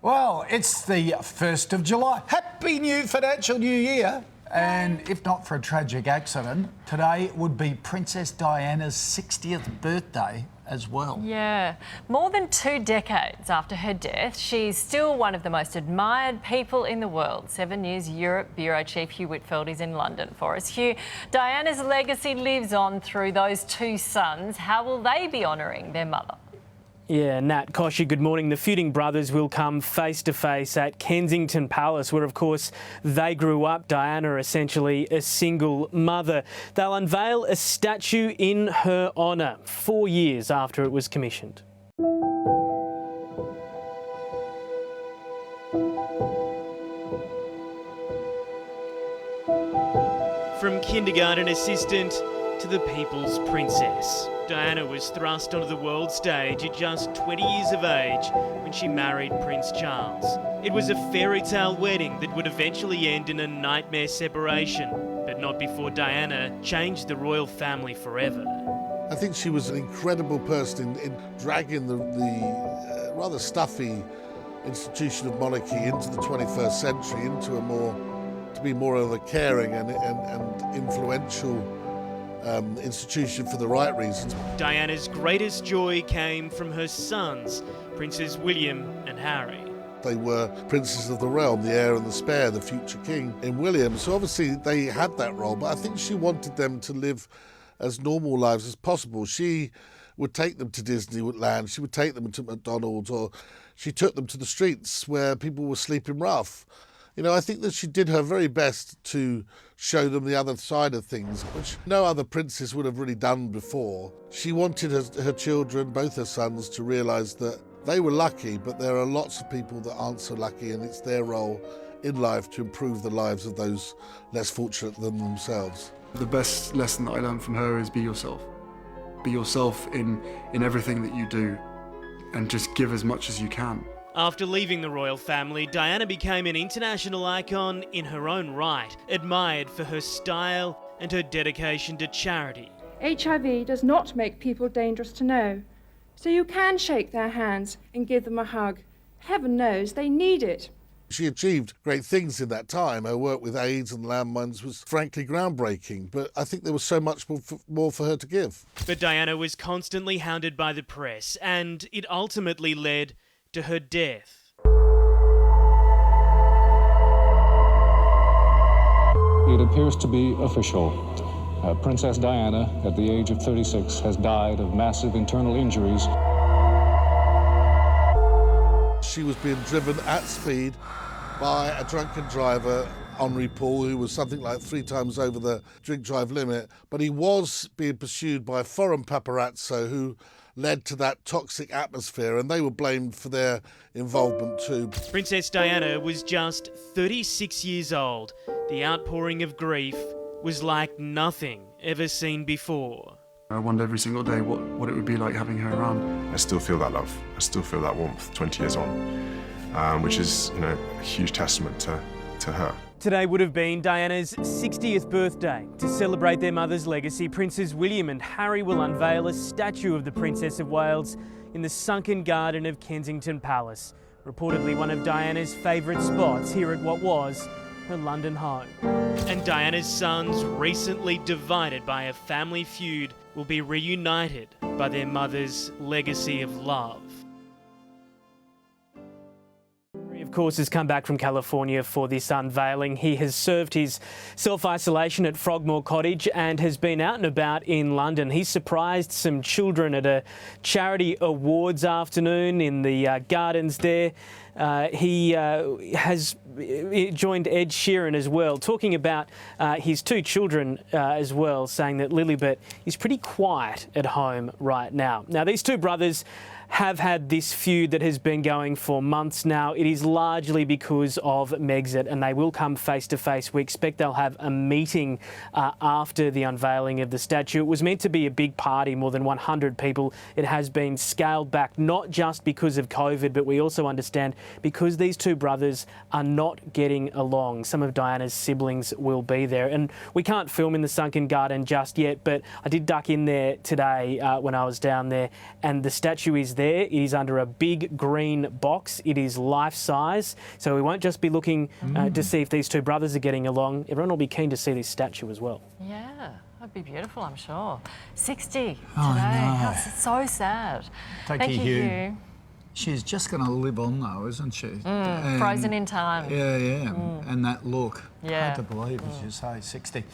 Well, it's the 1st of July. Happy new financial new year. And if not for a tragic accident, today would be Princess Diana's 60th birthday as well. Yeah. More than 2 decades after her death, she's still one of the most admired people in the world. 7 News Europe Bureau Chief Hugh Whitfield is in London for us. Hugh, Diana's legacy lives on through those 2 sons. How will they be honouring their mother? Yeah, Nat, Koshy, good morning. The feuding brothers will come face to face at Kensington Palace, where, of course, they grew up. Diana, essentially a single mother. They'll unveil a statue in her honour 4 years after it was commissioned. From kindergarten assistant to the people's princess, Diana was thrust onto the world stage at just 20 years of age when she married Prince Charles. It was a fairy tale wedding that would eventually end in a nightmare separation, but not before Diana changed the royal family forever. I think she was an incredible person in dragging the rather stuffy institution of monarchy into the 21st century, into to be more of a caring and influential institution for the right reasons. Diana's greatest joy came from her sons, Princes William and Harry. They were princes of the realm, the heir and the spare, the future king in William. So obviously they had that role, but I think she wanted them to live as normal lives as possible. She would take them to Disneyland, she would take them to McDonald's, or she took them to the streets where people were sleeping rough. You know, I think that she did her very best to show them the other side of things, which no other princess would have really done before. She wanted her children, both her sons, to realise that they were lucky, but there are lots of people that aren't so lucky, and it's their role in life to improve the lives of those less fortunate than themselves. The best lesson that I learned from her is be yourself. Be yourself in everything that you do, and just give as much as you can. After leaving the royal family, Diana became an international icon in her own right, admired for her style and her dedication to charity. HIV does not make people dangerous to know, so you can shake their hands and give them a hug. Heaven knows they need it. She achieved great things in that time. Her work with AIDS and landmines was frankly groundbreaking, but I think there was so much more for her to give. But Diana was constantly hounded by the press, and it ultimately led to her death. It appears to be official. Princess Diana, at the age of 36, has died of massive internal injuries. She was being driven at speed by a drunken driver, Henri Paul, who was something like 3 times over the drink-drive limit, but he was being pursued by foreign paparazzo who led to that toxic atmosphere, and they were blamed for their involvement too. Princess Diana was just 36 years old. The outpouring of grief was like nothing ever seen before. I wondered every single day what it would be like having her around. I still feel that love. I still feel that warmth 20 years on, which is, you know, a huge testament to her. Today would have been Diana's 60th birthday. To celebrate their mother's legacy, Princes William and Harry will unveil a statue of the Princess of Wales in the sunken garden of Kensington Palace, reportedly one of Diana's favourite spots here at what was her London home. And Diana's sons, recently divided by a family feud, will be reunited by their mother's legacy of love. Of course, has come back from California for this unveiling. He has served his self-isolation at Frogmore Cottage and has been out and about in London. He surprised some children at a charity awards afternoon in the gardens there. He has joined Ed Sheeran as well, talking about his 2 children as well, saying that Lilibet is pretty quiet at home right now. Now, these 2 brothers have had this feud that has been going for months now. It is largely because of Megxit, and they will come face to face. We expect they'll have a meeting after the unveiling of the statue. It was meant to be a big party, more than 100 people. It has been scaled back, not just because of COVID, but we also understand because these 2 brothers are not getting along. Some of Diana's siblings will be there, and we can't film in the sunken garden just yet, but I did duck in there today when I was down there, and the statue is there. It is under a big green box. It is life-size, so we won't just be looking to see if these two brothers are getting along. Everyone will be keen to see this statue as well. Yeah, that'd be beautiful, I'm sure. 60 today. no. It's so sad. Thank you, Hugh. Hugh. She's just going to live on, though, isn't she? And- Frozen in time. Yeah, yeah. And that look. Yeah. Hard to believe, as you say, 60.